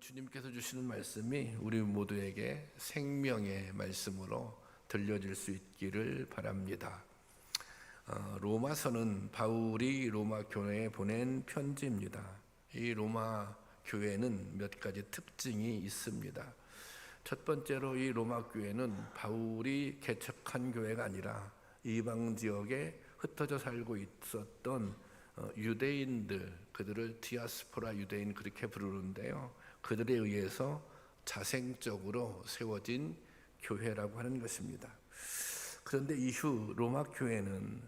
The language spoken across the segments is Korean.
주님께서 주시는 말씀이 우리 모두에게 생명의 말씀으로 들려질 수 있기를 바랍니다. 로마서는 바울이 로마 교회에 보낸 편지입니다. 이 로마 교회는 몇 가지 특징이 있습니다. 첫 번째로 이 로마 교회는 바울이 개척한 교회가 아니라 이방 지역에 흩어져 살고 있었던 유대인들, 그들을 디아스포라 유대인 그렇게 부르는데요, 그들에 의해서 자생적으로 세워진 교회라고 하는 것입니다. 그런데 이후 로마 교회는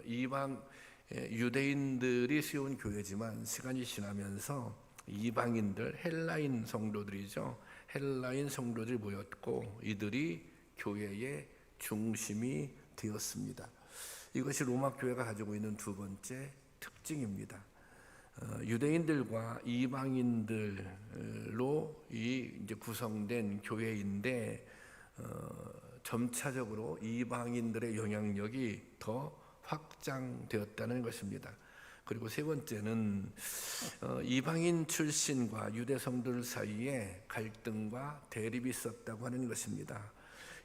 이방 유대인들이 세운 교회지만 시간이 지나면서 이방인들, 헬라인 성도들이죠, 헬라인 성도들이 모였고 이들이 교회의 중심이 되었습니다. 이것이 로마 교회가 가지고 있는 두 번째 특징입니다. 유대인들과 이방인들로 이제 구성된 교회인데 점차적으로 이방인들의 영향력이 더 확장되었다는 것입니다. 그리고 세 번째는 이방인 출신과 유대 성도들 사이에 갈등과 대립이 있었다고 하는 것입니다.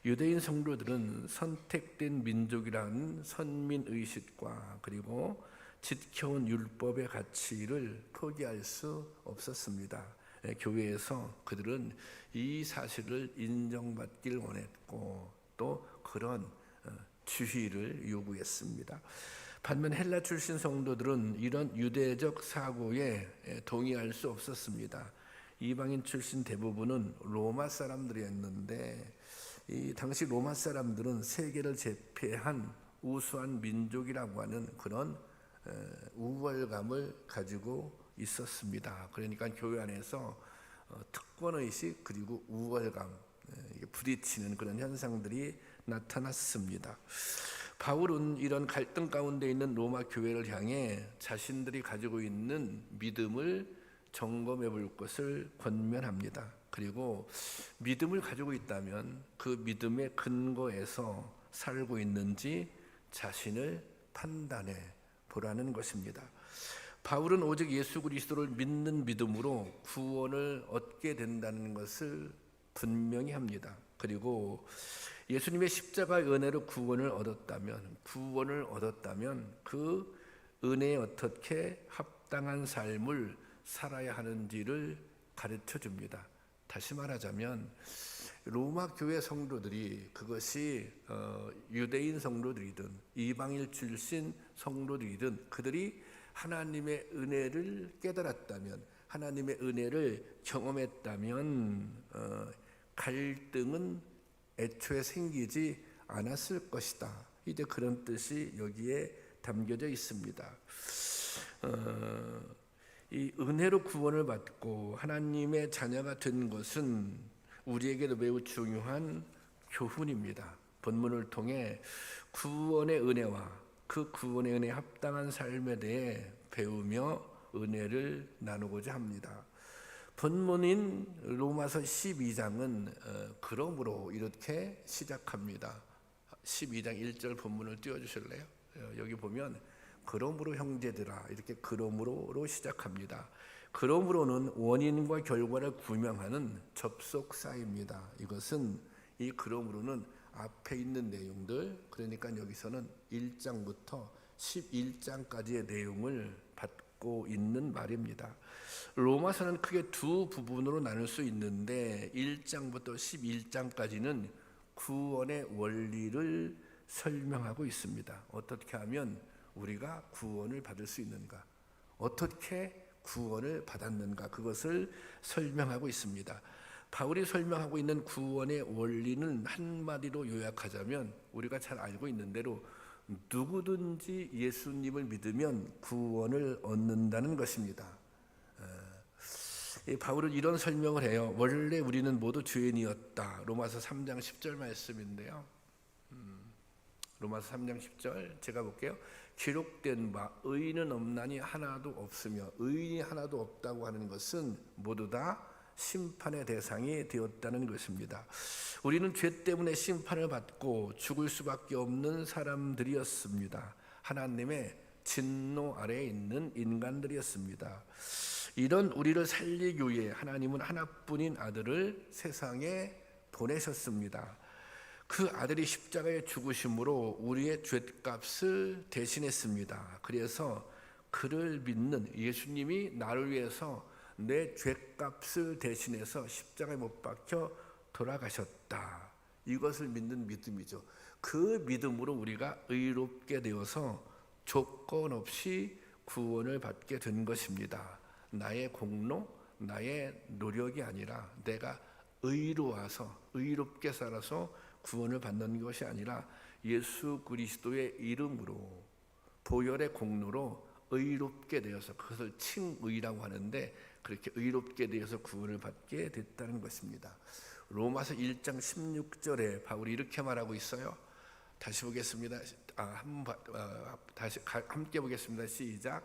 유대인 성도들은 선택된 민족이라는 선민의식과 그리고 지켜온 율법의 가치를 포기할 수 없었습니다. 교회에서 그들은 이 사실을 인정받길 원했고 또 그런 주의를 요구했습니다. 반면 헬라 출신 성도들은 이런 유대적 사고에 동의할 수 없었습니다. 이방인 출신 대부분은 로마 사람들이었는데 이 당시 로마 사람들은 세계를 제패한 우수한 민족이라고 하는 그런 우월감을 가지고 있었습니다. 그러니까 교회 안에서 특권의식 그리고 우월감, 부딪히는 그런 현상들이 나타났습니다. 바울은 이런 갈등 가운데 있는 로마 교회를 향해 자신들이 가지고 있는 믿음을 점검해 볼 것을 권면합니다. 그리고 믿음을 가지고 있다면 그 믿음의 근거에서 살고 있는지 자신을 판단해 보라는 것입니다. 바울은 오직 예수 그리스도를 믿는 믿음으로 구원을 얻게 된다는 것을 분명히 합니다. 그리고 예수님의 십자가의 은혜로 구원을 얻었다면 그 은혜에 어떻게 합당한 삶을 살아야 하는지를 가르쳐 줍니다. 다시 말하자면 로마 교회 성도들이 그것이 유대인 성도들이든 이방인 출신 성도들이든 그들이 하나님의 은혜를 깨달았다면, 하나님의 은혜를 경험했다면 갈등은 애초에 생기지 않았을 것이다. 이제 그런 뜻이 여기에 담겨져 있습니다. 이 은혜로 구원을 받고 하나님의 자녀가 된 것은 우리에게도 매우 중요한 교훈입니다. 본문을 통해 구원의 은혜와 그 구원의 은혜에 합당한 삶에 대해 배우며 은혜를 나누고자 합니다. 본문인 로마서 12장은 그러므로 이렇게 시작합니다. 12장 1절 본문을 띄워주실래요? 여기 보면 그러므로 형제들아, 이렇게 그러므로로 시작합니다. 그러므로는 원인과 결과를 구명하는 접속사입니다. 이것은 이 그러므로는 앞에 있는 내용들, 그러니까 여기서는 1장부터 11장까지의 내용을 받고 있는 말입니다. 로마서는 크게 두 부분으로 나눌 수 있는데 1장부터 11장까지는 구원의 원리를 설명하고 있습니다. 어떻게 하면 우리가 구원을 받을 수 있는가, 어떻게 구원을 받았는가, 그것을 설명하고 있습니다. 바울이 설명하고 있는 구원의 원리는 한마디로 요약하자면 우리가 잘 알고 있는 대로 누구든지 예수님을 믿으면 구원을 얻는다는 것입니다. 바울은 이런 설명을 해요. 원래 우리는 모두 죄인이었다. 로마서 3장 10절 말씀인데요, 로마서 3장 10절 제가 볼게요. 기록된 바 의인은 없나니 하나도 없으며, 의인이 하나도 없다고 하는 것은 모두 다 심판의 대상이 되었다는 것입니다. 우리는 죄 때문에 심판을 받고 죽을 수밖에 없는 사람들이었습니다. 하나님의 진노 아래에 있는 인간들이었습니다. 이런 우리를 살리기 위해 하나님은 하나뿐인 아들을 세상에 보내셨습니다. 그 아들이 십자가에 죽으심으로 우리의 죗값을 대신했습니다. 그래서 그를 믿는 예수님이 나를 위해서 내 죗값을 대신해서 십자가에 못 박혀 돌아가셨다. 이것을 믿는 믿음이죠. 그 믿음으로 우리가 의롭게 되어서 조건 없이 구원을 받게 된 것입니다. 나의 공로, 나의 노력이 아니라 내가 의로워서 의롭게 살아서 구원을 받는 것이 아니라 예수 그리스도의 이름으로 보혈의 공로로 의롭게 되어서, 그것을 칭의라고 하는데 그렇게 의롭게 되어서 구원을 받게 됐다는 것입니다. 로마서 1장 16절에 바울이 이렇게 말하고 있어요. 다시 보겠습니다. 다시 함께 보겠습니다. 시작.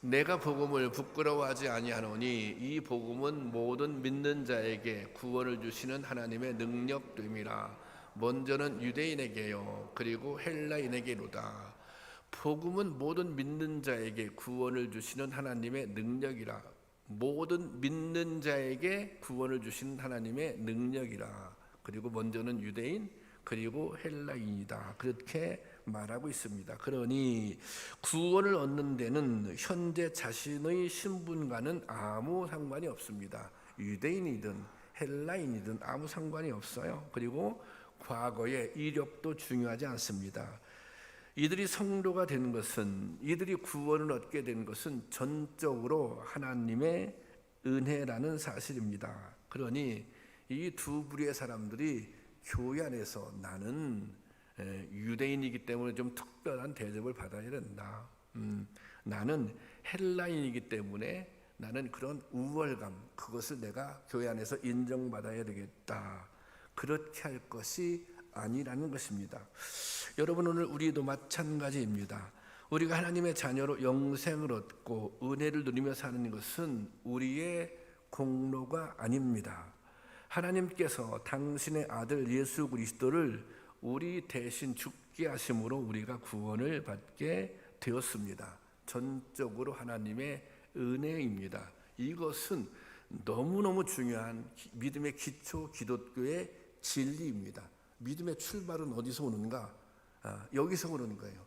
내가 복음을 부끄러워하지 아니하노니 이 복음은 모든 믿는 자에게 구원을 주시는 하나님의 능력됨이라. 먼저는 유대인에게요 그리고 헬라인에게로다. 복음은 모든 믿는 자에게 구원을 주시는 하나님의 능력이라. 모든 믿는 자에게 구원을 주시는 하나님의 능력이라. 그리고 먼저는 유대인 그리고 헬라인이다. 그렇게 말하고 있습니다. 그러니 구원을 얻는 데는 현재 자신의 신분과는 아무 상관이 없습니다. 유대인이든 헬라인이든 아무 상관이 없어요. 그리고 과거의 이력도 중요하지 않습니다. 이들이 성도가 되는 것은, 이들이 구원을 얻게 되는 것은 전적으로 하나님의 은혜라는 사실입니다. 그러니 이 두 부류의 사람들이 교회 안에서 나는 유대인이기 때문에 좀 특별한 대접을 받아야 된다. 나는 헬라인이기 때문에 나는 그런 우월감, 그것을 내가 교회 안에서 인정받아야 되겠다. 그렇게 할 것이 아니라는 것입니다. 여러분, 오늘 우리도 마찬가지입니다. 우리가 하나님의 자녀로 영생을 얻고 은혜를 누리며 사는 것은 우리의 공로가 아닙니다. 하나님께서 당신의 아들 예수 그리스도를 우리 대신 죽게 하심으로 우리가 구원을 받게 되었습니다. 전적으로 하나님의 은혜입니다. 이것은 너무너무 중요한 믿음의 기초 기독교의 진리입니다. 믿음의 출발은 어디서 오는가? 여기서 오는 거예요.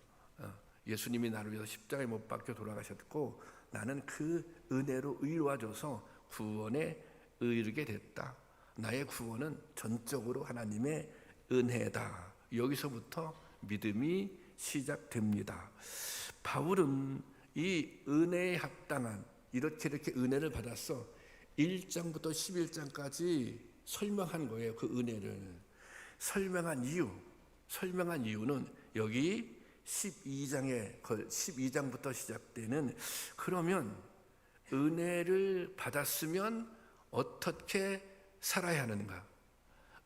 예수님이 나를 위해서 십자가에 못 박혀 돌아가셨고 나는 그 은혜로 의로워져서 구원에 이르게 됐다. 나의 구원은 전적으로 하나님의 은혜다. 여기서부터 믿음이 시작됩니다. 바울은 이 은혜에 합당한 이렇게 은혜를 받았어 1장부터 11장까지 설명한 거예요. 그 은혜를 설명한 이유는 여기 12장부터 시작되는, 그러면 은혜를 받았으면 어떻게 살아야 하는가,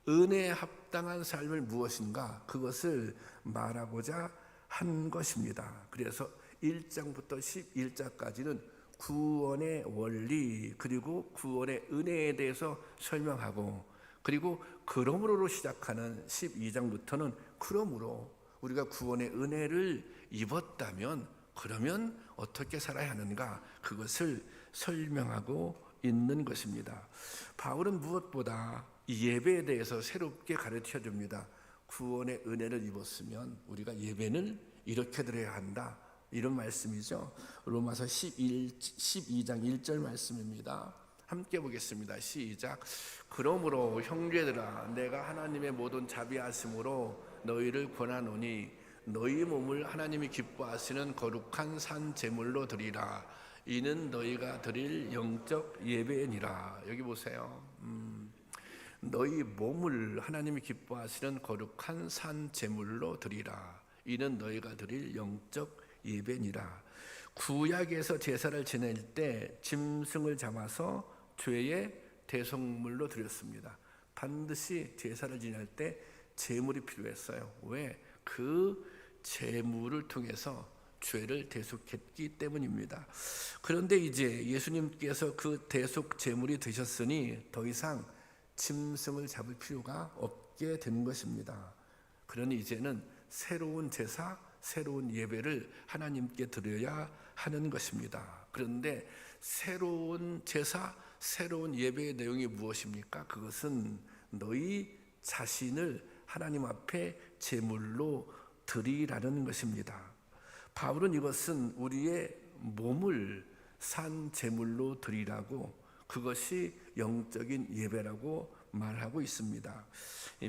은혜에 합당한 삶을 무엇인가, 그것을 말하고자 한 것입니다. 그래서 1장부터 11장까지는 구원의 원리 그리고 구원의 은혜에 대해서 설명하고, 그리고 그러므로로 시작하는 12장부터는 그러므로 우리가 구원의 은혜를 입었다면 그러면 어떻게 살아야 하는가, 그것을 설명하고 있는 것입니다. 바울은 무엇보다 예배에 대해서 새롭게 가르쳐 줍니다. 구원의 은혜를 입었으면 우리가 예배는 이렇게 드려야 한다, 이런 말씀이죠. 로마서 12장 1절 말씀입니다. 함께 보겠습니다. 시작. 그러므로 형제들아, 내가 하나님의 모든 자비하심으로 너희를 권하노니 너희 몸을 하나님이 기뻐하시는 거룩한 산 제물로 드리라. 이는 너희가 드릴 영적 예배니라. 여기 보세요. 너희 몸을 하나님이 기뻐하시는 거룩한 산 제물로 드리라. 이는 너희가 드릴 영적 예배니라. 구약에서 제사를 지낼 때 짐승을 잡아서 죄의 대속물로 드렸습니다. 반드시 제사를 지낼 때 제물이 필요했어요. 왜? 그 제물을 통해서 죄를 대속했기 때문입니다. 그런데 이제 예수님께서 그 대속 제물이 되셨으니 더 이상 짐승을 잡을 필요가 없게 된 것입니다. 그러니 이제는 새로운 제사, 새로운 예배를 하나님께 드려야 하는 것입니다. 그런데 새로운 제사, 새로운 예배의 내용이 무엇입니까? 그것은 너희 자신을 하나님 앞에 제물로 드리라는 것입니다. 바울은 이것은 우리의 몸을 산 제물로 드리라고, 그것이 영적인 예배라고 말하고 있습니다.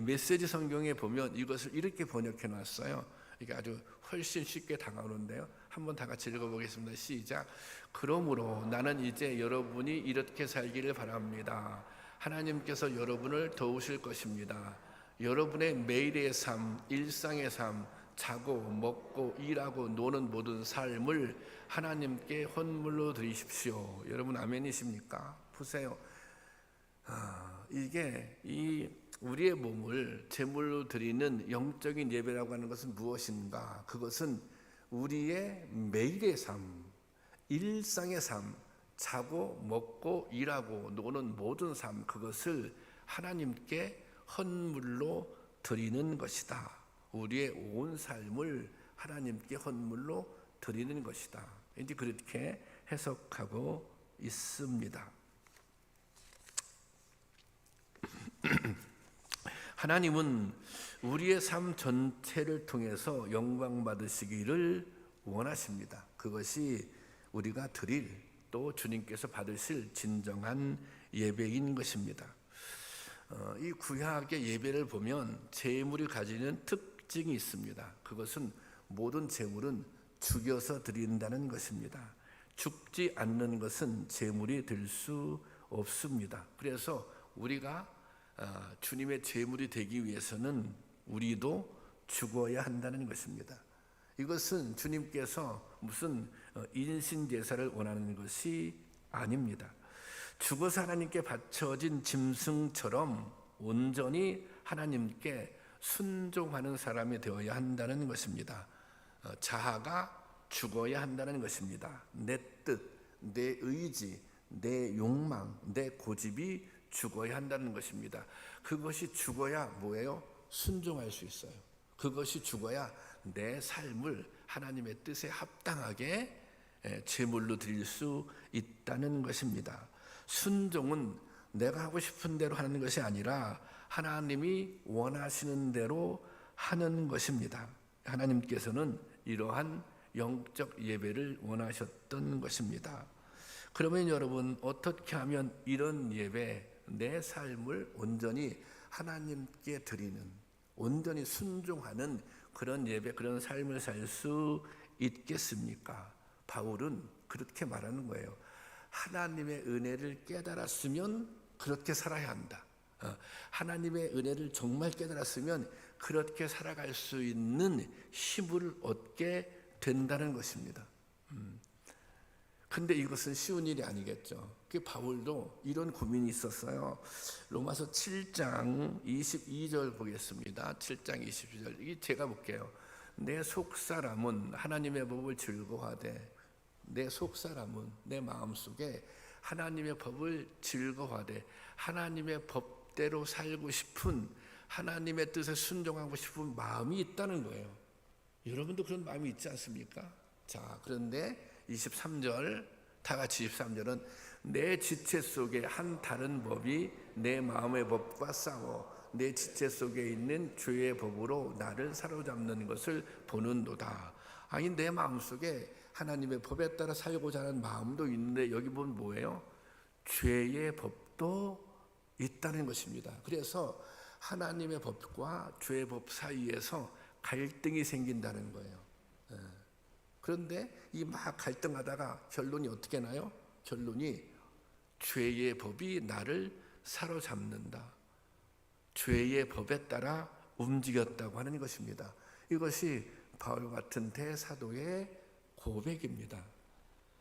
메시지 성경에 보면 이것을 이렇게 번역해 놨어요. 이게 아주 훨씬 쉽게 다가오는데요. 한번 다 같이 읽어보겠습니다. 시작. 그러므로 나는 이제 여러분이 이렇게 살기를 바랍니다. 하나님께서 여러분을 도우실 것입니다. 여러분의 매일의 삶, 일상의 삶, 자고 먹고 일하고 노는 모든 삶을 하나님께 헌물로 드리십시오. 여러분 아멘이십니까? 보세요. 이게 이 우리의 몸을 제물로 드리는 영적인 예배라고 하는 것은 무엇인가? 그것은 우리의 매일의 삶, 일상의 삶, 자고 먹고 일하고 노는 모든 삶, 그것을 하나님께 헌물로 드리는 것이다. 우리의 온 삶을 하나님께 헌물로 드리는 것이다. 이제 그렇게 해석하고 있습니다. 하나님은 우리의 삶 전체를 통해서 영광 받으시기를 원하십니다. 그것이 우리가 드릴, 또 주님께서 받으실 진정한 예배인 것입니다. 이 구약의 예배를 보면 제물이 가지는 특징이 있습니다. 그것은 모든 제물은 죽여서 드린다는 것입니다. 죽지 않는 것은 제물이 될 수 없습니다. 그래서 우리가 주님의 제물이 되기 위해서는 우리도 죽어야 한다는 것입니다. 이것은 주님께서 무슨 인신제사를 원하는 것이 아닙니다. 죽어서 하나님께 바쳐진 짐승처럼 온전히 하나님께 순종하는 사람이 되어야 한다는 것입니다. 자아가 죽어야 한다는 것입니다. 내 뜻, 내 의지, 내 욕망, 내 고집이 죽어야 한다는 것입니다. 그것이 죽어야 뭐예요? 순종할 수 있어요. 그것이 죽어야 내 삶을 하나님의 뜻에 합당하게 제물로 드릴 수 있다는 것입니다. 순종은 내가 하고 싶은 대로 하는 것이 아니라 하나님이 원하시는 대로 하는 것입니다. 하나님께서는 이러한 영적 예배를 원하셨던 것입니다. 그러면 여러분, 어떻게 하면 이런 예배, 내 삶을 온전히 하나님께 드리는, 온전히 순종하는 그런 예배, 그런 삶을 살 수 있겠습니까? 바울은 그렇게 말하는 거예요. 하나님의 은혜를 깨달았으면 그렇게 살아야 한다. 하나님의 은혜를 정말 깨달았으면 그렇게 살아갈 수 있는 힘을 얻게 된다는 것입니다. 근데 이것은 쉬운 일이 아니겠죠. 그 바울도 이런 고민이 있었어요. 로마서 7장 22절 보겠습니다. 7장 22절. 이 제가 볼게요. 내 속사람은 하나님의 법을 즐거워하되, 내 속사람은 내 마음속에 하나님의 법을 즐거워하되 하나님의 법대로 살고 싶은, 하나님의 뜻에 순종하고 싶은 마음이 있다는 거예요. 여러분도 그런 마음이 있지 않습니까? 자, 그런데 23절, 다 같이 23절은 내 지체 속에 한 다른 법이 내 마음의 법과 싸워 내 지체 속에 있는 죄의 법으로 나를 사로잡는 것을 보는도다. 아니, 내 마음속에 하나님의 법에 따라 살고자 하는 마음도 있는데 여기 보면 뭐예요? 죄의 법도 있다는 것입니다. 그래서 하나님의 법과 죄의 법 사이에서 갈등이 생긴다는 거예요. 그런데 이 막 갈등하다가 결론이 어떻게 나요? 결론이 죄의 법이 나를 사로잡는다. 죄의 법에 따라 움직였다고 하는 것입니다. 이것이 바울 같은 대사도의 고백입니다.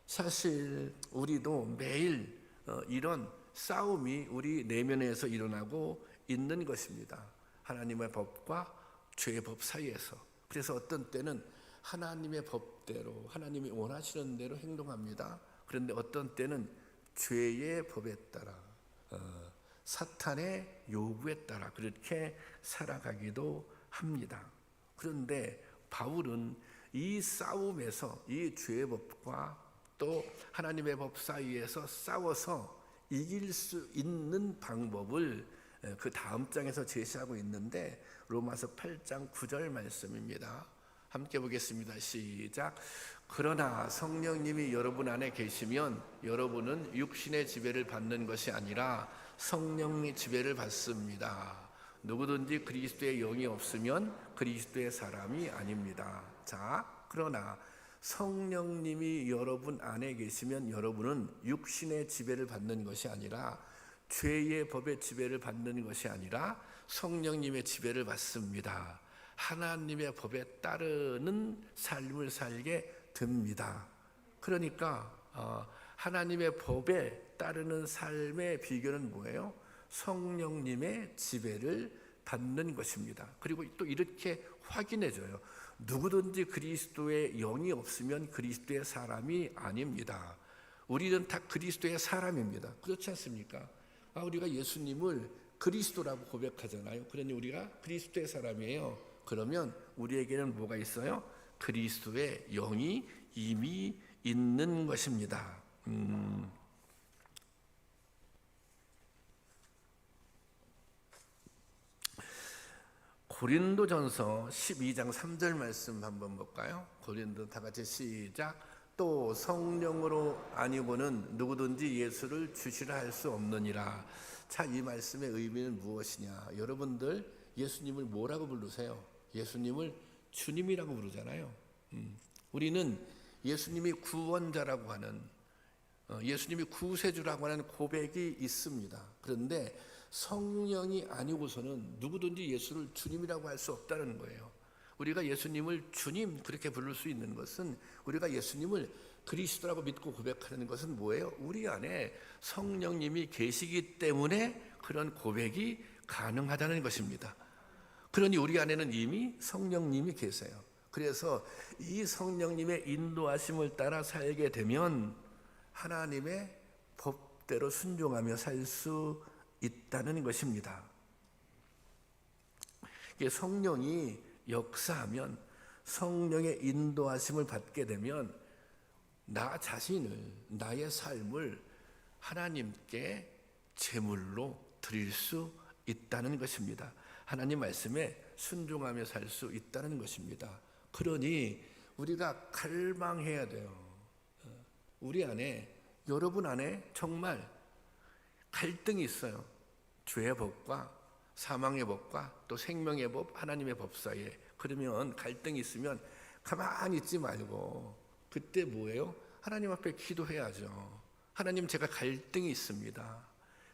사실 우리도 매일 이런 싸움이 우리 내면에서 일어나고 있는 것입니다. 하나님의 법과 죄의 법 사이에서. 그래서 어떤 때는 하나님의 법대로, 하나님이 원하시는 대로 행동합니다. 그런데 어떤 때는 죄의 법에 따라, 사탄의 요구에 따라 그렇게 살아가기도 합니다. 그런데 바울은 이 싸움에서 이 죄의 법과 또 하나님의 법 사이에서 싸워서 이길 수 있는 방법을 그 다음 장에서 제시하고 있는데 로마서 8장 9절 말씀입니다. 함께 보겠습니다. 시작. 그러나 성령님이 여러분 안에 계시면 여러분은 육신의 지배를 받는 것이 아니라 성령의 지배를 받습니다. 누구든지 그리스도의 영이 없으면 그리스도의 사람이 아닙니다. 자, 그러나 성령님이 여러분 안에 계시면 여러분은 육신의 지배를 받는 것이 아니라 죄의 법의 지배를 받는 것이 아니라 성령님의 지배를 받습니다. 하나님의 법에 따르는 삶을 살게 됩니다. 그러니까 하나님의 법에 따르는 삶의 비결은 뭐예요? 성령님의 지배를 받는 것입니다. 그리고 또 이렇게 확인해줘요. 누구든지 그리스도의 영이 없으면 그리스도의 사람이 아닙니다. 우리는 다 그리스도의 사람입니다. 그렇지 않습니까? 우리가 예수님을 그리스도라고 고백하잖아요. 그러니 우리가 그리스도의 사람이에요. 그러면 우리에게는 뭐가 있어요? 그리스도의 영이 이미 있는 것입니다. 고린도전서 12장 3절 말씀 한번 볼까요? 고린도 다 같이 시작. 또 성령으로 아니고는 누구든지 예수를 주시라 할 수 없느니라. 자, 이 말씀의 의미는 무엇이냐? 여러분들 예수님을 뭐라고 부르세요? 예수님을 주님이라고 부르잖아요. 우리는 예수님이 구원자라고 하는, 예수님이 구세주라고 하는 고백이 있습니다. 그런데 성령이 아니고서는 누구든지 예수를 주님이라고 할 수 없다는 거예요. 우리가 예수님을 주님 그렇게 부를 수 있는 것은, 우리가 예수님을 그리스도라고 믿고 고백하는 것은 뭐예요? 우리 안에 성령님이 계시기 때문에 그런 고백이 가능하다는 것입니다. 그러니 우리 안에는 이미 성령님이 계세요. 그래서 이 성령님의 인도하심을 따라 살게 되면 하나님의 법대로 순종하며 살 수 있다는 것입니다. 성령이 역사하면, 성령의 인도하심을 받게 되면 나 자신을, 나의 삶을 하나님께 제물로 드릴 수 있다는 것입니다. 하나님 말씀에 순종하며 살 수 있다는 것입니다. 그러니 우리가 갈망해야 돼요. 우리 안에, 여러분 안에 정말 갈등이 있어요. 죄의 법과 사망의 법과 또 생명의 법, 하나님의 법 사이에. 그러면 갈등이 있으면 가만히 있지 말고 그때 뭐예요? 하나님 앞에 기도해야죠. 하나님, 제가 갈등이 있습니다.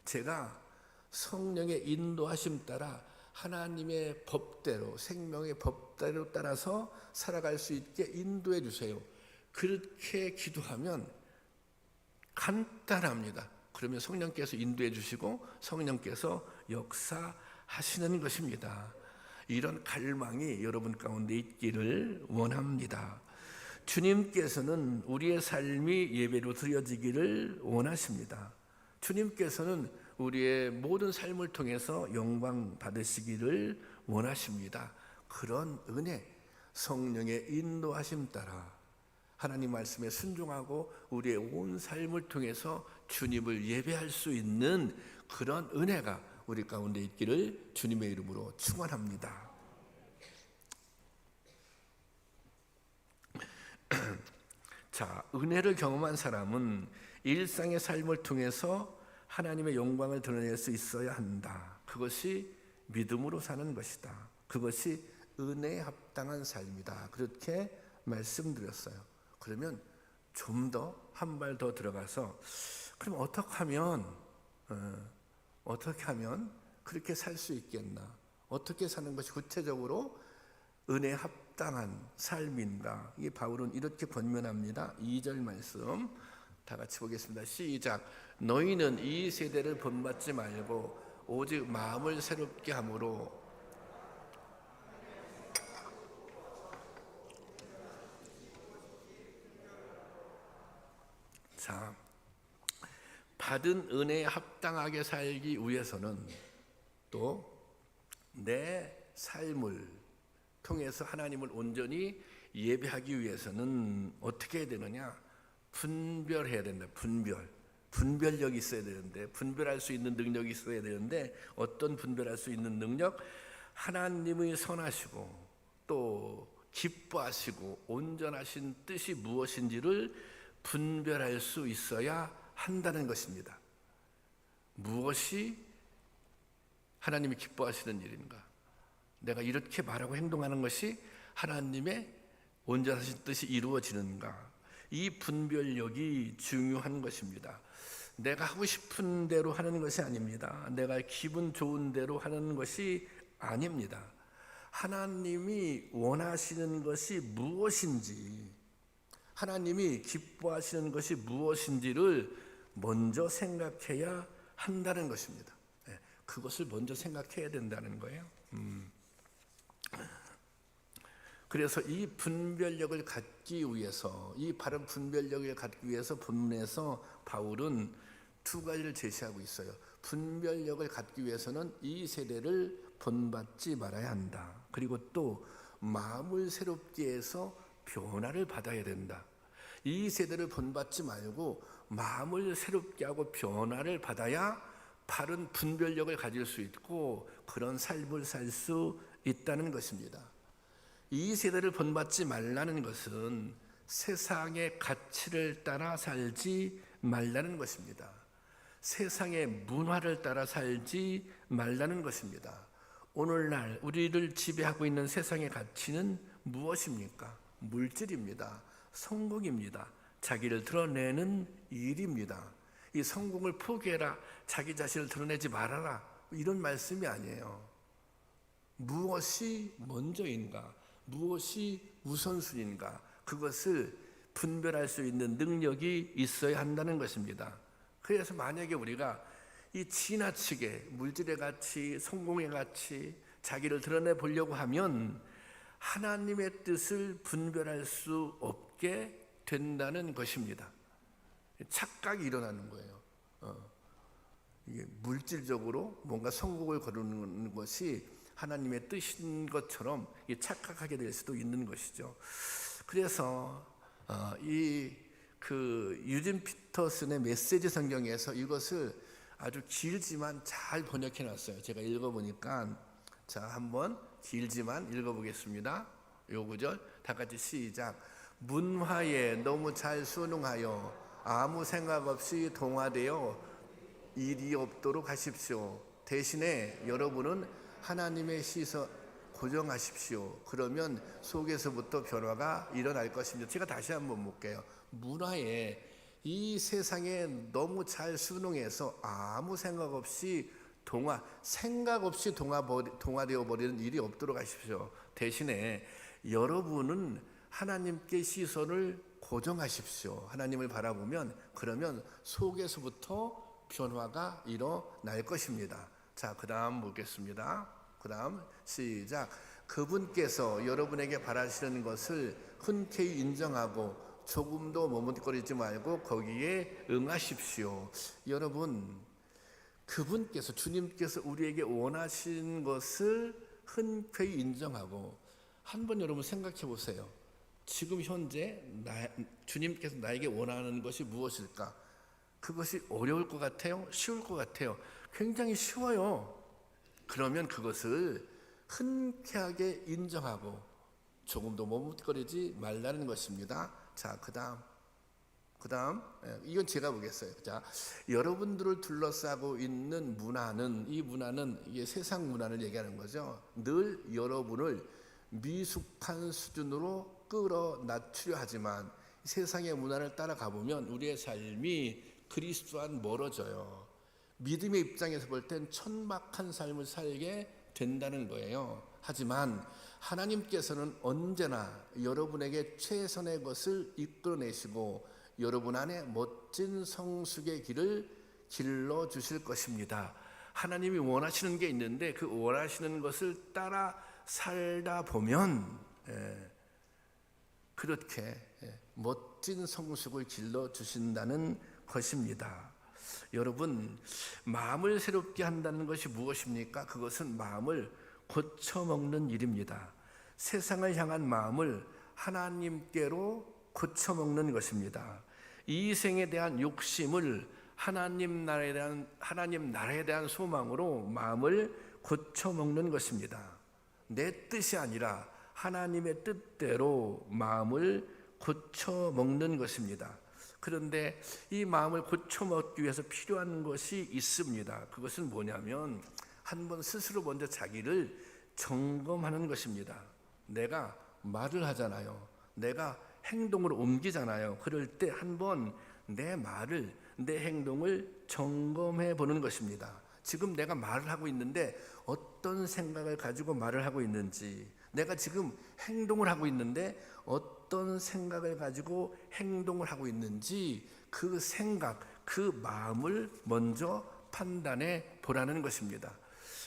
제가 성령의 인도하심 따라 하나님의 법대로, 생명의 법대로 따라서 살아갈 수 있게 인도해 주세요. 그렇게 기도하면 간단합니다. 그러면 성령께서 인도해 주시고 성령께서 역사하시는 것입니다. 이런 갈망이 여러분 가운데 있기를 원합니다. 주님께서는 우리의 삶이 예배로 드려지기를 원하십니다. 주님께서는 우리의 모든 삶을 통해서 영광 받으시기를 원하십니다. 그런 은혜, 성령의 인도하심 따라 하나님 말씀에 순종하고 우리의 온 삶을 통해서 주님을 예배할 수 있는 그런 은혜가 우리 가운데 있기를 주님의 이름으로 축원합니다. 자, 은혜를 경험한 사람은 일상의 삶을 통해서 하나님의 영광을 드러낼 수 있어야 한다. 그것이 믿음으로 사는 것이다. 그것이 은혜에 합당한 삶이다. 그렇게 말씀드렸어요. 그러면 좀 더 한 발 더 들어가서, 그럼 어떻게 하면 그렇게 살 수 있겠나? 어떻게 사는 것이 구체적으로 은혜에 합당한 삶인가? 이 바울은 이렇게 권면합니다. 2절 말씀 다 같이 보겠습니다. 시작. 너희는 이 세대를 본받지 말고 오직 마음을 새롭게 함으로 자, 받은 은혜에 합당하게 살기 위해서는 또 내 삶을 통해서 하나님을 온전히 예배하기 위해서는 어떻게 해야 되느냐? 분별해야 된다. 분별력이 있어야 되는데, 분별할 수 있는 능력이 있어야 되는데, 어떤 분별할 수 있는 능력? 하나님의 선하시고 또 기뻐하시고 온전하신 뜻이 무엇인지를 분별할 수 있어야 한다는 것입니다. 무엇이 하나님이 기뻐하시는 일인가? 내가 이렇게 말하고 행동하는 것이 하나님의 온전하신 뜻이 이루어지는가? 이 분별력이 중요한 것입니다. 내가 하고 싶은 대로 하는 것이 아닙니다. 내가 기분 좋은 대로 하는 것이 아닙니다. 하나님이 원하시는 것이 무엇인지, 하나님이 기뻐하시는 것이 무엇인지를 먼저 생각해야 한다는 것입니다. 그것을 먼저 생각해야 된다는 거예요. 그래서 이 분별력을 갖기 위해서, 이 바른 분별력을 갖기 위해서 본문에서 바울은 두 가지를 제시하고 있어요. 분별력을 갖기 위해서는 이 세대를 본받지 말아야 한다. 그리고 또 마음을 새롭게 해서 변화를 받아야 된다. 이 세대를 본받지 말고 마음을 새롭게 하고 변화를 받아야 바른 분별력을 가질 수 있고 그런 삶을 살 수 있다는 것입니다. 이 세대를 본받지 말라는 것은 세상의 가치를 따라 살지 말라는 것입니다. 세상의 문화를 따라 살지 말라는 것입니다. 오늘날 우리를 지배하고 있는 세상의 가치는 무엇입니까? 물질입니다. 성공입니다. 자기를 드러내는 일입니다. 이 성공을 포기해라, 자기 자신을 드러내지 말아라, 이런 말씀이 아니에요. 무엇이 먼저인가? 무엇이 우선순위인가? 그것을 분별할 수 있는 능력이 있어야 한다는 것입니다. 그래서 만약에 우리가 이 지나치게 물질의 가치, 성공의 가치, 자기를 드러내 보려고 하면 하나님의 뜻을 분별할 수 없게 된다는 것입니다. 착각이 일어나는 거예요. 이게 물질적으로 뭔가 성공을 거두는 것이 하나님의 뜻인 것처럼 착각하게 될 수도 있는 것이죠. 그래서 유진 피터슨의 메시지 성경에서 이것을 아주 길지만 잘 번역해 놨어요. 제가 읽어보니까, 자, 한번 길지만 읽어보겠습니다. 요 구절 다 같이 시작. 문화에 너무 잘 순응하여 아무 생각 없이 동화되어 일이 없도록 하십시오. 대신에 여러분은 하나님의 시선 고정하십시오. 그러면 속에서부터 변화가 일어날 것입니다. 제가 다시 한번 볼게요. 문화에, 이 세상에 너무 잘 순응해서 아무 생각 없이 동화되어 버리는 일이 없도록 하십시오. 대신에 여러분은 하나님께 시선을 고정하십시오. 하나님을 바라보면, 그러면 속에서부터 변화가 일어날 것입니다. 자, 그 다음 보겠습니다. 그 다음 시작. 그분께서 여러분에게 바라시는 것을 흔쾌히 인정하고 조금도 머뭇거리지 말고 거기에 응하십시오. 여러분, 그분께서, 주님께서 우리에게 원하신 것을 흔쾌히 인정하고, 한번 여러분 생각해 보세요. 지금 현재 주님께서 나에게 원하는 것이 무엇일까? 그것이 어려울 것 같아요? 쉬울 것 같아요? 굉장히 쉬워요. 그러면 그것을 흔쾌하게 인정하고 조금도 머뭇거리지 말라는 것입니다. 자, 그 다음 이건 제가 보겠어요. 자, 여러분들을 둘러싸고 있는 문화는, 이 문화는 이게 세상 문화를 얘기하는 거죠. 늘 여러분을 미숙한 수준으로 끌어 낮추려 하지만 세상의 문화를 따라가 보면 우리의 삶이 그리스도와는 멀어져요. 믿음의 입장에서 볼 땐 천박한 삶을 살게 된다는 거예요. 하지만 하나님께서는 언제나 여러분에게 최선의 것을 이끌어내시고 여러분 안에 멋진 성숙의 길을 길러 주실 것입니다. 하나님이 원하시는 게 있는데 그 원하시는 것을 따라 살다 보면 그렇게 멋진 성숙을 길러 주신다는 것입니다. 여러분, 마음을 새롭게 한다는 것이 무엇입니까? 그것은 마음을 고쳐먹는 일입니다. 세상을 향한 마음을 하나님께로 고쳐먹는 것입니다. 이 생에 대한 욕심을 하나님 나라에 대한 소망으로 마음을 고쳐 먹는 것입니다. 내 뜻이 아니라 하나님의 뜻대로 마음을 고쳐 먹는 것입니다. 그런데 이 마음을 고쳐 먹기 위해서 필요한 것이 있습니다. 그것은 뭐냐면 한번 스스로 먼저 자기를 점검하는 것입니다. 내가 말을 하잖아요. 내가 행동으로 옮기잖아요. 그럴 때 한번 내 말을, 내 행동을 점검해 보는 것입니다. 지금 내가 말을 하고 있는데 어떤 생각을 가지고 말을 하고 있는지, 내가 지금 행동을 하고 있는데 어떤 생각을 가지고 행동을 하고 있는지, 그 생각, 그 마음을 먼저 판단해 보라는 것입니다.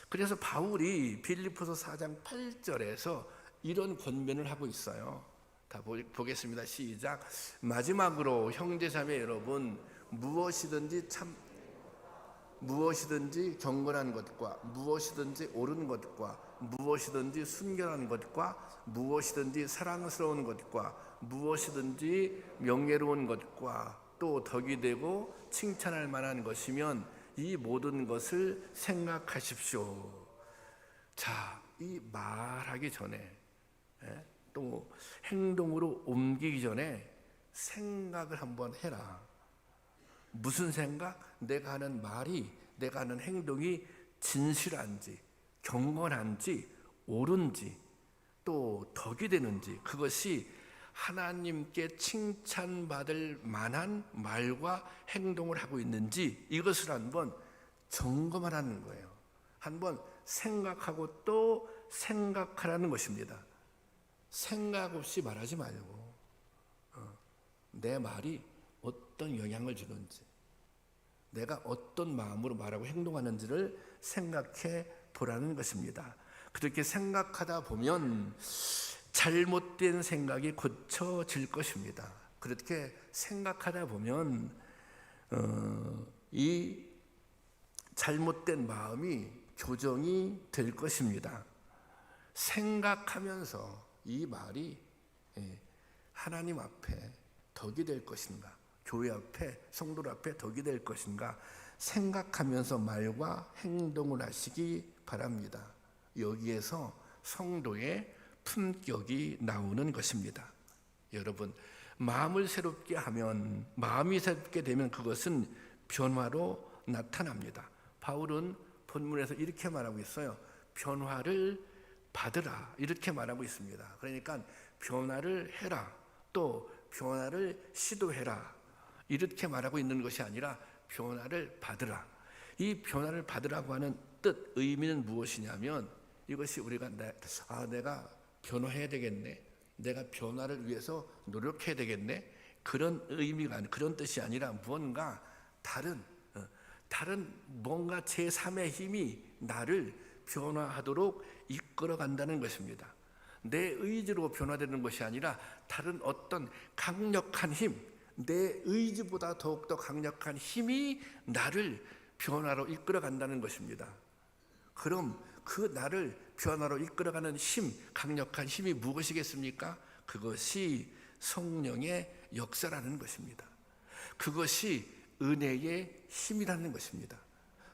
그래서 바울이 빌립보서 4장 8절에서 이런 권면을 하고 있어요. 다 보겠습니다. 시작. 마지막으로 형제자매 여러분, 무엇이든지 경건한 것과 무엇이든지 옳은 것과 무엇이든지 순결한 것과 무엇이든지 사랑스러운 것과 무엇이든지 명예로운 것과 또 덕이 되고 칭찬할 만한 것이면 이 모든 것을 생각하십시오. 자, 이 말하기 전에 또 행동으로 옮기기 전에 생각을 한번 해라. 무슨 생각? 내가 하는 말이, 내가 하는 행동이 진실한지, 경건한지, 옳은지, 또 덕이 되는지, 그것이 하나님께 칭찬받을 만한 말과 행동을 하고 있는지, 이것을 한번 점검하라는 거예요. 한번 생각하고 또 생각하라는 것입니다. 생각 없이 말하지 말고 내 말이 어떤 영향을 주는지, 내가 어떤 마음으로 말하고 행동하는지를 생각해 보라는 것입니다. 그렇게 생각하다 보면 잘못된 생각이 고쳐질 것입니다. 그렇게 생각하다 보면 이 잘못된 마음이 교정이 될 것입니다. 생각하면서 이 말이 하나님 앞에 덕이 될 것인가, 교회 앞에, 성도 앞에 덕이 될 것인가 생각하면서 말과 행동을 하시기 바랍니다. 여기에서 성도의 품격이 나오는 것입니다. 여러분, 마음을 새롭게 하면, 마음이 새롭게 되면 그것은 변화로 나타납니다. 바울은 본문에서 이렇게 말하고 있어요. 변화를 받으라, 이렇게 말하고 있습니다. 그러니까 변화를 해라, 또 변화를 시도해라, 이렇게 말하고 있는 것이 아니라 변화를 받으라. 이 변화를 받으라고 하는 뜻, 의미는 무엇이냐면, 이것이 우리가 내가 변화해야 되겠네, 내가 변화를 위해서 노력해야 되겠네, 그런 의미가 아니라, 그런 뜻이 아니라 무언가 다른 뭔가 제3의 힘이 나를 변화하도록 이끌어 간다는 것입니다. 내 의지로 변화되는 것이 아니라 다른 어떤 강력한 힘, 내 의지보다 더욱더 강력한 힘이 나를 변화로 이끌어 간다는 것입니다. 그럼 그 나를 변화로 이끌어가는 힘, 강력한 힘이 무엇이겠습니까? 그것이 성령의 역사라는 것입니다. 그것이 은혜의 힘이라는 것입니다.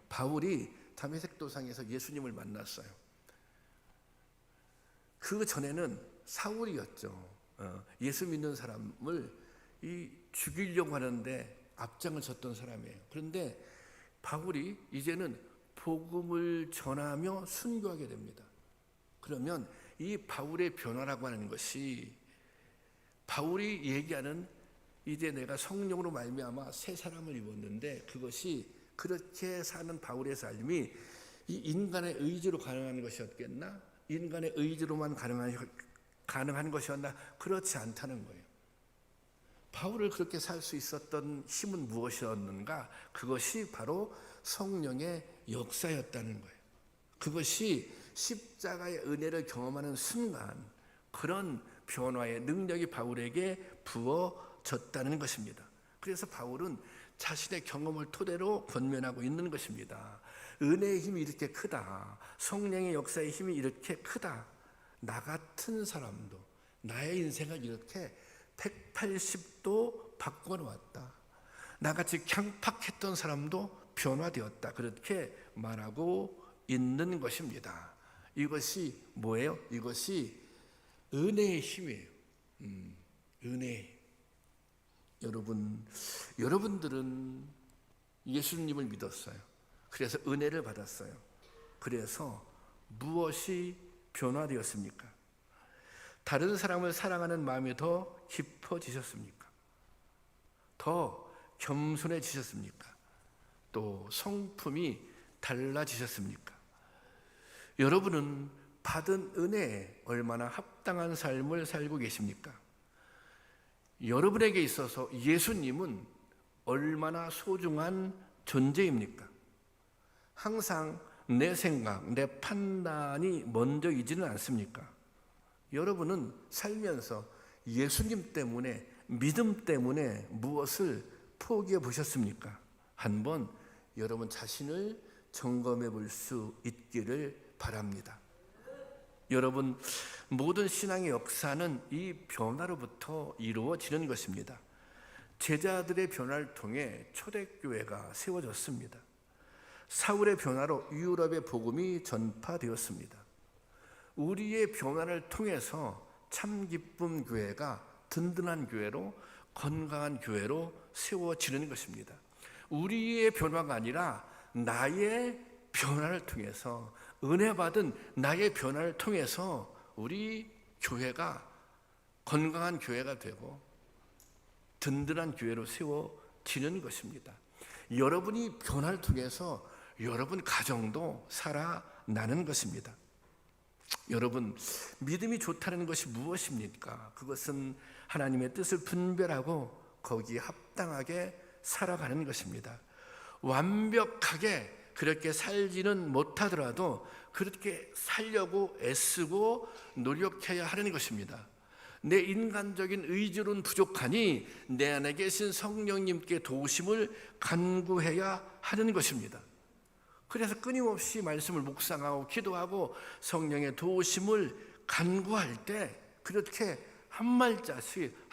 바울이 다메섹 도상에서 예수님을 만났어요. 그 전에는 사울이었죠. 예수 믿는 사람을 죽이려고 하는데 앞장을 섰던 사람이에요. 그런데 바울이 이제는 복음을 전하며 순교하게 됩니다. 그러면 이 바울의 변화라고 하는 것이, 바울이 얘기하는 이제 내가 성령으로 말미암아 새 사람을 입었는데, 그것이 그렇게 사는 바울의 삶이 이 인간의 의지로 가능한 것이었겠나? 인간의 의지로만 가능한 것이었나? 그렇지 않다는 거예요. 바울을 그렇게 살 수 있었던 힘은 무엇이었는가? 그것이 바로 성령의 역사였다는 거예요. 그것이 십자가의 은혜를 경험하는 순간 그런 변화의 능력이 바울에게 부어졌다는 것입니다. 그래서 바울은 자신의 경험을 토대로 권면하고 있는 것입니다. 은혜의 힘이 이렇게 크다, 성령의 역사의 힘이 이렇게 크다, 나 같은 사람도 나의 인생을 이렇게 180도 바꿔놓았다. 나같이 강팍했던 사람도 변화되었다. 그렇게 말하고 있는 것입니다. 이것이 뭐예요? 이것이 은혜의 힘이에요. 은혜. 여러분들은 예수님을 믿었어요. 그래서 은혜를 받았어요. 그래서 무엇이 변화되었습니까? 다른 사람을 사랑하는 마음이 더 깊어지셨습니까? 더 겸손해지셨습니까? 또 성품이 달라지셨습니까? 여러분은 받은 은혜에 얼마나 합당한 삶을 살고 계십니까? 여러분에게 있어서 예수님은 얼마나 소중한 존재입니까? 항상 내 생각, 내 판단이 먼저이지는 않습니까? 여러분은 살면서 예수님 때문에, 믿음 때문에 무엇을 포기해 보셨습니까? 한번 여러분 자신을 점검해 볼 수 있기를 바랍니다. 여러분, 모든 신앙의 역사는 이 변화로부터 이루어지는 것입니다. 제자들의 변화를 통해 초대교회가 세워졌습니다. 사울의 변화로 유럽의 복음이 전파되었습니다. 우리의 변화를 통해서 참 기쁨 교회가 든든한 교회로, 건강한 교회로 세워지는 것입니다. 우리의 변화가 아니라 나의 변화를 통해서, 은혜 받은 나의 변화를 통해서 우리 교회가 건강한 교회가 되고 든든한 교회로 세워지는 것입니다. 여러분이 변화를 통해서 여러분 가정도 살아나는 것입니다. 여러분, 믿음이 좋다는 것이 무엇입니까? 그것은 하나님의 뜻을 분별하고 거기에 합당하게 살아가는 것입니다. 완벽하게 그렇게 살지는 못하더라도 그렇게 살려고 애쓰고 노력해야 하는 것입니다. 내 인간적인 의지로는 부족하니 내 안에 계신 성령님께 도우심을 간구해야 하는 것입니다. 그래서 끊임없이 말씀을 묵상하고 기도하고 성령의 도우심을 간구할 때 그렇게 한 발짝씩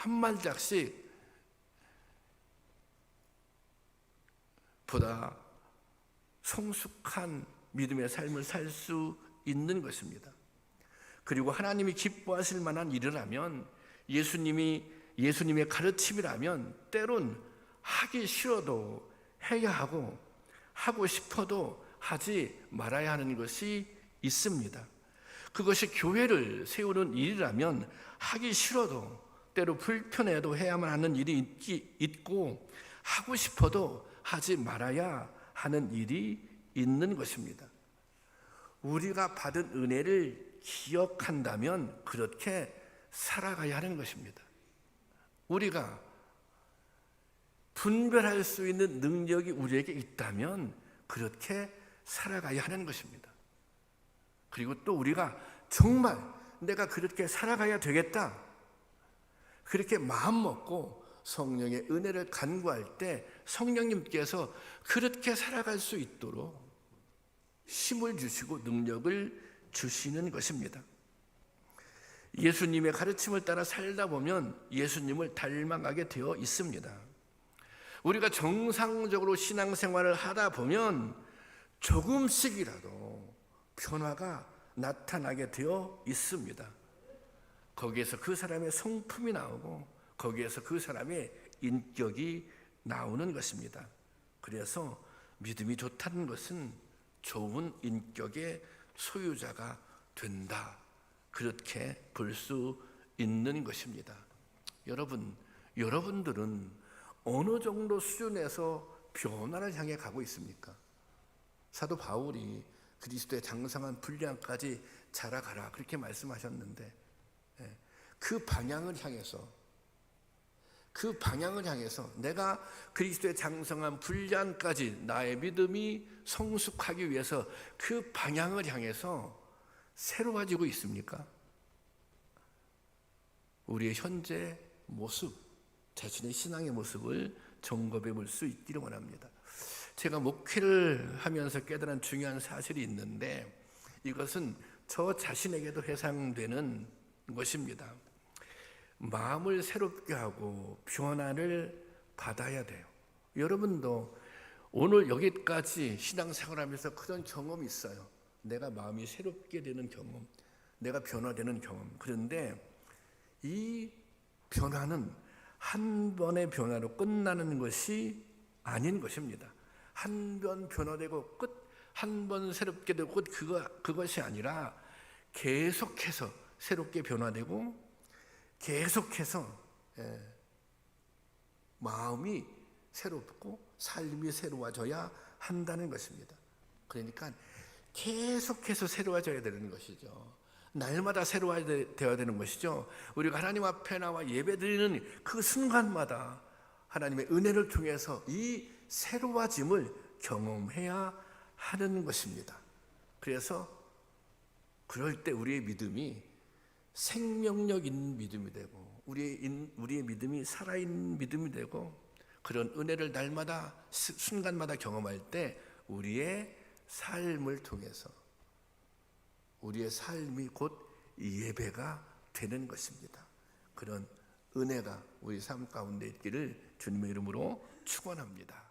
보다 성숙한 믿음의 삶을 살 수 있는 것입니다. 그리고 하나님이 기뻐하실 만한 일을 하면, 예수님의 가르침이라면 때론 하기 싫어도 해야 하고 하고 싶어도 하지 말아야 하는 것이 있습니다. 그것이 교회를 세우는 일이라면 하기 싫어도 때로 불편해도 해야만 하는 일이 있고 하고 싶어도 하지 말아야 하는 일이 있는 것입니다. 우리가 받은 은혜를 기억한다면 그렇게 살아가야 하는 것입니다. 우리가 분별할 수 있는 능력이 우리에게 있다면 그렇게 살아가야 하는 것입니다. 그리고 또 우리가 정말 내가 그렇게 살아가야 되겠다, 그렇게 마음 먹고 성령의 은혜를 간구할 때 성령님께서 그렇게 살아갈 수 있도록 힘을 주시고 능력을 주시는 것입니다. 예수님의 가르침을 따라 살다 보면 예수님을 닮아가게 되어 있습니다. 우리가 정상적으로 신앙생활을 하다 보면 조금씩이라도 변화가 나타나게 되어 있습니다. 거기에서 그 사람의 성품이 나오고 거기에서 그 사람의 인격이 나오는 것입니다. 그래서 믿음이 좋다는 것은 좋은 인격의 소유자가 된다, 그렇게 볼 수 있는 것입니다. 여러분들은 어느 정도 수준에서 변화를 향해 가고 있습니까? 사도 바울이 그리스도의 장성한 분량까지 자라가라 그렇게 말씀하셨는데, 그 방향을 향해서 내가 그리스도의 장성한 분량까지 나의 믿음이 성숙하기 위해서 그 방향을 향해서 새로워지고 있습니까? 우리의 현재 모습, 자신의 신앙의 모습을 점검해 볼 수 있기를 원합니다. 제가 목회를 하면서 깨달은 중요한 사실이 있는데 이것은 저 자신에게도 해당되는 것입니다. 마음을 새롭게 하고 변화를 받아야 돼요. 여러분도 오늘 여기까지 신앙생활하면서 그런 경험이 있어요. 내가 마음이 새롭게 되는 경험, 내가 변화되는 경험. 그런데 이 변화는 한 번의 변화로 끝나는 것이 아닌 것입니다. 한 번 변화되고 끝, 한 번 새롭게 되고 끝, 그것이 아니라 계속해서 새롭게 변화되고 계속해서 마음이 새롭고 삶이 새로워져야 한다는 것입니다. 그러니까 계속해서 새로워져야 되는 것이죠. 날마다 새로워져야 되는 것이죠. 우리가 하나님 앞에 나와 예배드리는 그 순간마다 하나님의 은혜를 통해서 이 새로워짐을 경험해야 하는 것입니다. 그래서 그럴 때 우리의 믿음이 생명력 있는 믿음이 되고 우리의 믿음이 살아있는 믿음이 되고 그런 은혜를 날마다 순간마다 경험할 때 우리의 삶을 통해서 우리의 삶이 곧 예배가 되는 것입니다. 그런 은혜가 우리 삶 가운데 있기를 주님의 이름으로 축원합니다.